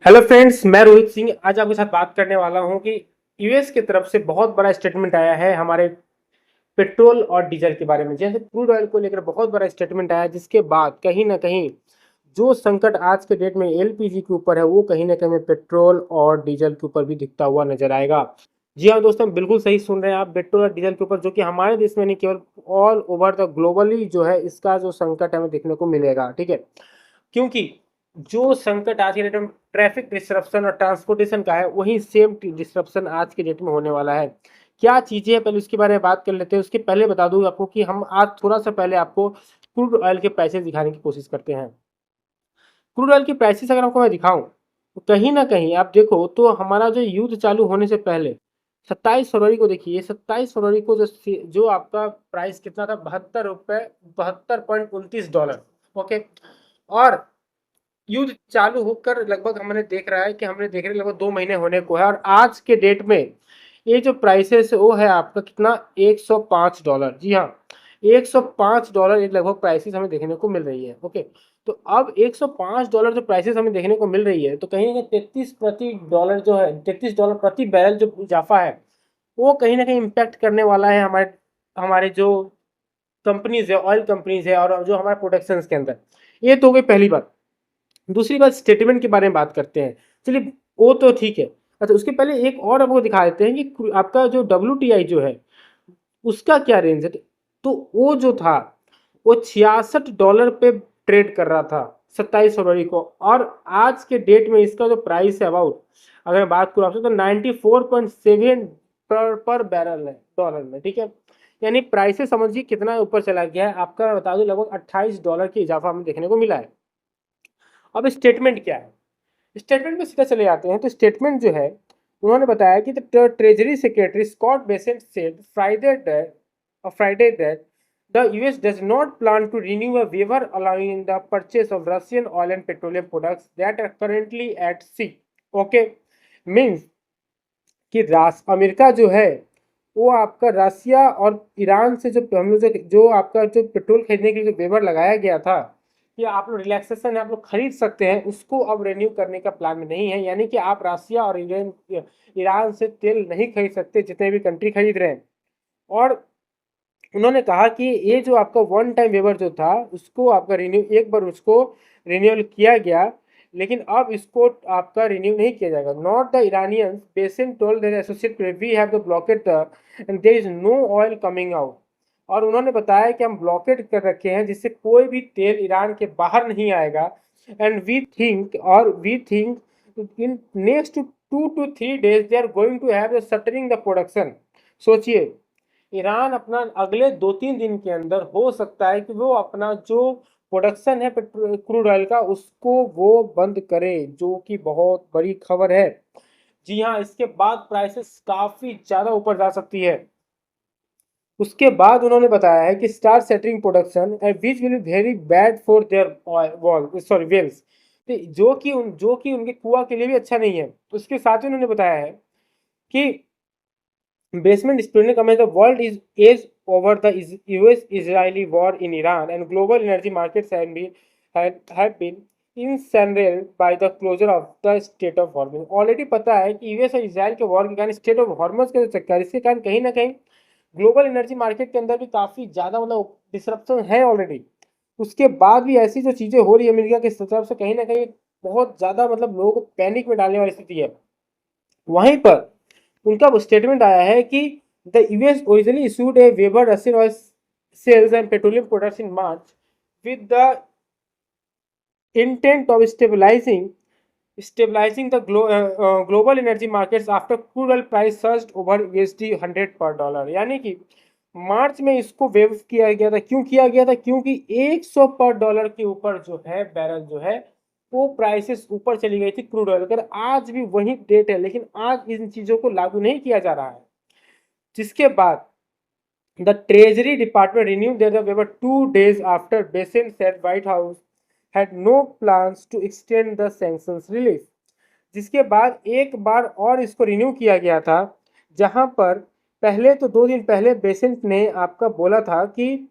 Hello friends, मैं रोहित सिंह आज आपके साथ बात करने वाला हूं कि यूएस की तरफ से बहुत बड़ा स्टेटमेंट आया है हमारे पेट्रोल और डीजल के बारे में। जैसे क्रूड ऑयल को लेकर बहुत बड़ा स्टेटमेंट आया, जिसके बाद कहीं ना कहीं जो संकट आज के डेट में एलपीजी के ऊपर है वो कहीं ना कहीं पेट्रोल और डीजल के ऊपर भी दिखता हुआ नजर आएगा। जी हाँ दोस्तों, बिल्कुल सही सुन रहे हैं आप। पेट्रोल और डीजल के ऊपर, जो कि हमारे देश में नहीं केवल ऑल ओवर द ग्लोबली जो है इसका जो संकट हमें देखने को मिलेगा। ठीक है, क्योंकि जो संकट आज के डेट में ट्रैफिक डिस्ट्रप्शन और ट्रांसपोर्टेशन का है, वही सेम डिस्ट्रप्शन आज के डेट में होने वाला है। क्या चीजें हैं, पहले उसके बारे में बात कर लेते हैं। उसके पहले बता दूं आपको कि हम आज थोड़ा सा पहले आपको क्रूड ऑयल के प्राइसेस दिखाने की कोशिश करते हैं। क्रूड ऑयल की प्राइसेस अगर आपको मैं दिखाऊं तो कहीं ना कहीं आप देखो तो हमारा जो युद्ध चालू होने से पहले 27 फरवरी को देखिए, 27 फरवरी को जो आपका प्राइस कितना था, 72 रुपए 72.29 डॉलर। ओके, और युद्ध चालू होकर लगभग हमने देख रहे लगभग 2 महीने होने को है, और आज के डेट में ये जो प्राइसेस है वो है आपका कितना, $105। जी हाँ, $105 एक लगभग प्राइसेस हमें देखने को मिल रही है। ओके, तो अब $105 जो प्राइसेस हमें देखने को मिल रही है, तो कहीं ना कहीं 33 प्रति डॉलर जो है, $33 प्रति बैरल जो इजाफा है, वो कहीं ना कहीं इम्पैक्ट करने वाला है हमारे हमारे जो कंपनीज है, ऑयल कंपनीज है, और जो हमारे प्रोडक्शन के अंदर। ये तो हो गई पहली बात। दूसरी बात, स्टेटमेंट के बारे में बात करते हैं। चलिए, वो तो ठीक है। अच्छा, उसके पहले एक और आपको दिखा देते हैं कि आपका जो WTI जो है उसका क्या रेंज है। तो वो जो था वो $66 पे ट्रेड कर रहा था 27 फरवरी को, और आज के डेट में इसका जो प्राइस है अबाउट, अगर मैं बात करूँ आपसे, तो 94.7 पर बैरल है डॉलर में। ठीक है, यानी प्राइसेस समझिए कितना ऊपर चला गया है आपका। मैं बता दूं लगभग $28 की इजाफा हमें देखने को मिला है। अब स्टेटमेंट क्या है, स्टेटमेंट में सीधा चले जाते हैं। तो स्टेटमेंट जो है, उन्होंने बताया कि the treasury secretary Scott Bessent said Friday that the US does not plan to renew a waiver allowing the purchase of Russian oil and petroleum products that are currently at sea. Okay, means कि America जो है वो आपका रसिया और Iran से जो हम लोग जो आपका जो पेट्रोल खरीदने के लिए जो वेवर लगाया गया था कि आप लोग रिलैक्सेशन आप लोग खरीद सकते हैं, उसको अब रेन्यू करने का प्लान में नहीं है। यानी कि आप रसिया और ईरान से तेल नहीं खरीद सकते, जितने भी कंट्री खरीद रहे हैं। और उन्होंने कहा कि ये जो आपका वन टाइम वेवर जो था उसको आपका रिन्यू, एक बार उसको रिन्यूअल किया गया, लेकिन अब इसको आपका रिन्यू नहीं किया जाएगा। Not the Iranians Bessent told their associate we have the blockade the and there is no oil coming out. और उन्होंने बताया कि हम ब्लॉकेट कर रखे हैं जिससे कोई भी तेल ईरान के बाहर नहीं आएगा। And we think in next 2 to 3 days they are going to have shuttering the production. सोचिए, ईरान अपना अगले 2-3 दिन के अंदर हो सकता है कि वो अपना जो प्रोडक्शन है क्रूड ऑयल का उसको वो बंद करे, जो कि बहुत बड़ी खबर है। जी हाँ, इसके बाद प्राइसेस काफी ज्यादा ऊपर जा सकती है। उसके बाद उन्होंने बताया है कि start shuttering production and which will be very bad for their wall sorry wells, जो कि उनके कुआ के लिए भी अच्छा नहीं है। उसके साथ ही उन्होंने बताया है कि basement student comment the world is over the US-Israeli war in Iran, and global energy markets have been incendiated by the closure of the Strait of Hormuz. Already पता है कि यूएस और इसराइल के वॉर के कारण state of हॉर्मस के जो चक्कर, इसके कारण कहीं ना कहीं ग्लोबल एनर्जी मार्केट के अंदर भी काफी ज्यादा मतलब डिसरप्शन है ऑलरेडी। उसके बाद भी ऐसी जो चीजें हो रही है अमेरिका की तरफ से, कहीं ना कहीं बहुत ज्यादा मतलब लोगों को पैनिक में डालने वाली स्थिति है। वहीं पर उनका स्टेटमेंट आया है कि the US originally issued a waiver Russian oil sales and petroleum products in March with the intent of stabilizing the global energy markets after crude oil price surged over USD 100 per dollar. यानी कि मार्च में इसको wave किया गया था। क्यों किया गया था? क्योंकि 100 पर डॉलर के ऊपर जो है बैरल जो है वो प्राइसेस ऊपर चली गई थी क्रूड ऑयल। अगर आज भी वही डेट है, लेकिन आज इन चीजों को लागू नहीं किया जा रहा है, जिसके बाद the treasury department renew their the waiver 2 days after Bessent said White House had no plans to extend the sanctions relief। जिसके बाद एक बार और इसको रिन्यू किया गया था, जहां पर पहले तो 2 दिन पहले बेसेंट ने आपका बोला था कि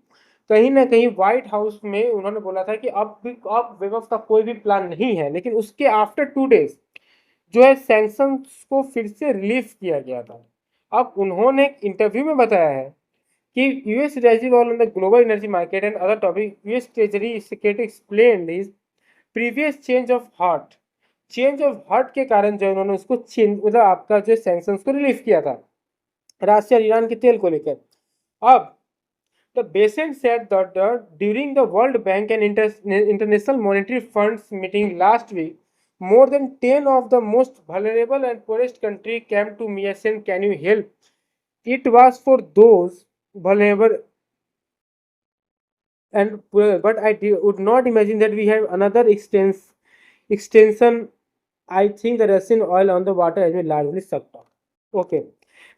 कहीं ना कहीं व्हाइट हाउस में उन्होंने बोला था कि अब वेव का कोई भी प्लान नहीं है, लेकिन उसके आफ्टर 2 days जो है सैंक्शंस को फिर से रिलीफ किया गया था। अब उन्होंने एक इंटरव्यू में बताया है कि US reserve on the global energy market and other topic, US treasury secretary explained his previous change of heart के कारण जो उन्होंने उसको चेंज, मतलब आपका जो सैंक्शंस को रिलीफ किया था रशिया और ईरान के तेल को लेकर। अब the Bessent said that during the World Bank and International Monetary Fund's meeting last week, more than 10 of the most vulnerable and poorest country came to me and said, can you help? It was for those vulnerable and poor, but would not imagine that we have another extension. I think the Russian oil on the water has been largely sucked off. Okay,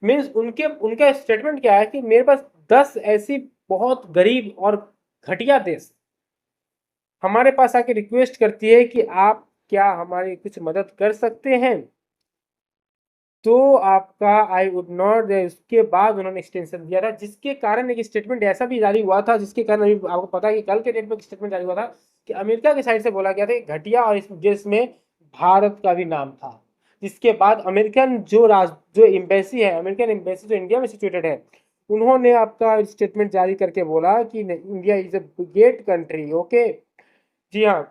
means उनका statement क्या है कि मेरे पास 10 ऐसी बहुत गरीब और घटिया देश हमारे पास आके रिक्वेस्ट करती है कि आप क्या हमारी कुछ मदद कर सकते हैं, तो आपका आई वुड नॉट। उसके बाद उन्होंने एक्सटेंशन दिया था, जिसके कारण एक स्टेटमेंट ऐसा भी जारी हुआ था, जिसके कारण अभी आपको पता है कि कल के डेट में स्टेटमेंट जारी हुआ था कि अमेरिका की साइड से बोला गया था कि घटिया, और इस जिसमें भारत का भी नाम था। जिसके बाद अमेरिकन जो एम्बेसी है, अमेरिकन एम्बेसी जो इंडिया में सिचुएटेड है, उन्होंने आपका स्टेटमेंट जारी करके बोला कि India is a great country. Okay, जी हाँ।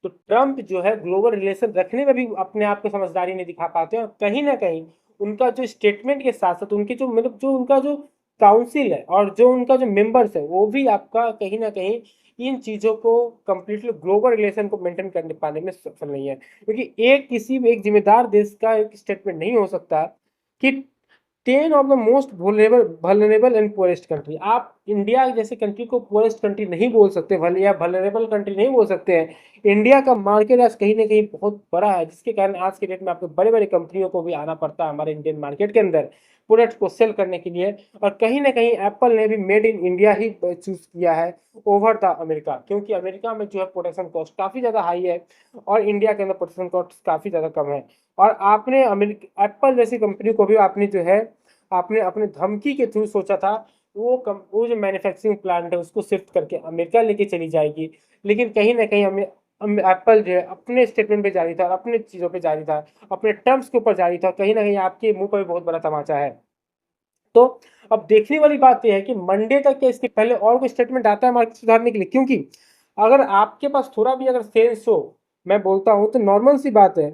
तो ट्रम्प जो है ग्लोबल रिलेशन रखने में भी अपने आप को समझदारी नहीं दिखा पाते हैं, और कहीं ना कहीं उनका जो स्टेटमेंट के साथ साथ उनके जो मतलब जो उनका जो काउंसिल है और जो उनका जो मेंबर्स है, वो भी आपका कहीं ना कहीं इन चीज़ों को कंप्लीटली ग्लोबल रिलेशन को मेंटेन करने पाने में सफल नहीं है। क्योंकि किसी भी एक जिम्मेदार देश का एक स्टेटमेंट नहीं हो सकता कि 10 of the most vulnerable and poorest country, आप इंडिया जैसे कंट्री को पुअरेस्ट कंट्री नहीं बोल सकते, या वल्नरेबल कंट्री नहीं बोल सकते हैं। इंडिया का मार्केट आज कहीं ना कहीं बहुत बड़ा है, जिसके कारण आज के डेट में आपको बड़े बड़े कंपनियों को भी आना पड़ता है हमारे इंडियन मार्केट के अंदर प्रोडक्ट को सेल करने के लिए। और कहीं ना कहीं एप्पल ने भी made in India he choose किया है ओवर द अमेरिका, क्योंकि अमेरिका में जो है प्रोडक्शन कॉस्ट काफ़ी ज़्यादा हाई है और इंडिया के अंदर प्रोडक्शन कॉस्ट काफ़ी ज़्यादा कम है। और आपने एप्पल जैसी कंपनी को भी आपने जो है आपने अपने धमकी के थ्रू सोचा था वो जो मैन्युफैक्चरिंग प्लांट है उसको शिफ्ट करके अमेरिका लेके चली जाएगी, लेकिन कहीं ना कहीं हमें एप्पल जो है अपने स्टेटमेंट पे जारी था, अपने चीज़ों पे जारी था, अपने टर्म्स के ऊपर जारी था। कहीं ना कहीं आपके मुंह पर भी बहुत बड़ा तमाचा है। तो अब देखने वाली बात यह है कि मंडे तक क्या इसके पहले और कोई स्टेटमेंट आता है मार्केट सुधारने के लिए, क्योंकि अगर आपके पास थोड़ा भी अगर सेंस हो, मैं बोलता हूं तो नॉर्मल सी बात है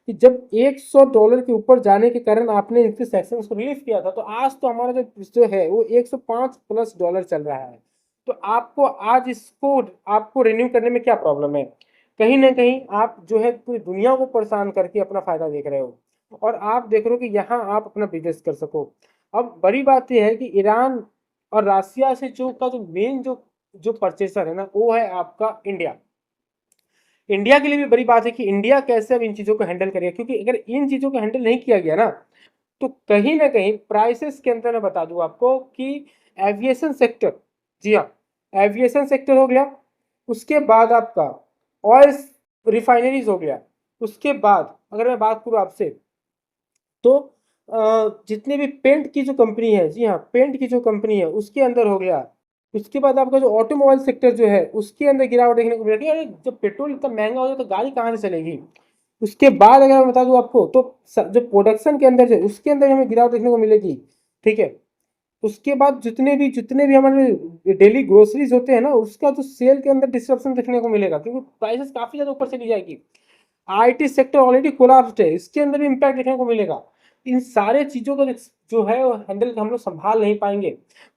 कि जब $100 के ऊपर जाने के कारण आपने इनके सेक्शंस को रिलीफ किया था, तो आज तो हमारा जो है वो $105+ चल रहा है। तो आपको आज इसको आपको रिन्यू करने में क्या प्रॉब्लम है? कहीं ना कहीं आप जो है पूरी दुनिया को परेशान करके अपना फायदा देख रहे हो, और आप देख रहे हो कि यहाँ आप अपना बिजनेस कर सको। अब बड़ी बात यह है कि ईरान और रसिया से जो का जो मेन जो जो परचेसर है ना, वो है आपका इंडिया। इंडिया के लिए भी बड़ी बात है कि इंडिया कैसे अब इन चीज़ों को हैंडल करेगा, क्योंकि अगर इन चीज़ों को हैंडल नहीं किया गया ना, तो कहीं ना कहीं प्राइसेस के अंदर मैं बता दूं आपको कि एविएशन सेक्टर, जी हाँ, एविएशन सेक्टर हो गया, उसके बाद आपका ऑयल रिफाइनरीज हो गया, उसके बाद अगर मैं बात करूँ आपसे तो जितने भी पेंट की जो कंपनी है, जी हाँ, पेंट की जो कंपनी है उसके अंदर हो गया। उसके बाद आपका जो ऑटोमोबाइल सेक्टर जो है उसके अंदर गिरावट देखने को मिलेगी। अरे जब पेट्रोल इतना महंगा हो जाए तो गाड़ी कहाँ से चलेगी? उसके बाद अगर मैं बता दूं आपको तो जो प्रोडक्शन के अंदर जो उसके अंदर हमें गिरावट देखने को मिलेगी, ठीक है। उसके बाद जितने भी हमारे डेली ग्रोसरीज होते हैं ना, उसका जो सेल के अंदर डिस्ट्रप्शन देखने को मिलेगा, क्योंकि प्राइसेस काफ़ी ज़्यादा ऊपर चली जाएगी। आईटी सेक्टर ऑलरेडी कोलैप्स्ड है, इसके अंदर भी इम्पैक्ट देखने को मिलेगा। इन सारे चीज़ों को जो है वो हैंडल हम लोग संभाल नहीं पाएंगे।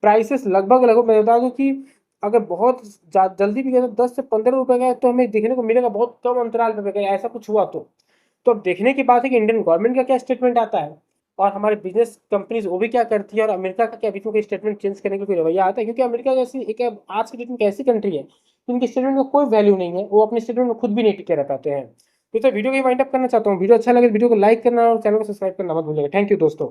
प्राइसेस लगभग लगभग मैं बता दूं कि अगर बहुत जल्दी भी गए तो 10 से 15 रुपए का है, तो हमें देखने को मिलेगा बहुत कम अंतराल पे गए, ऐसा कुछ हुआ तो अब देखने की बात है कि इंडियन गवर्नमेंट का क्या स्टेटमेंट आता है और हमारे बिजनेस कंपनीज वो भी क्या करती है, और अमेरिका का क्या बीच में कोई स्टेटमेंट चेंज करने का कोई रवैया आता है। क्योंकि अमेरिका जैसी एक आज की डेट में कैसी कंट्री है तो उनके स्टेटमेंट का कोई वैल्यू नहीं है, वो अपने स्टेटमेंट में खुद भी नहीं टिके रह पाते हैं। तो वीडियो को वाइंड अप करना चाहता हूँ। वीडियो अच्छा लगे तो वीडियो को लाइक करना और चैनल को सब्सक्राइब करना मत भूलिएगा। थैंक यू दोस्तों।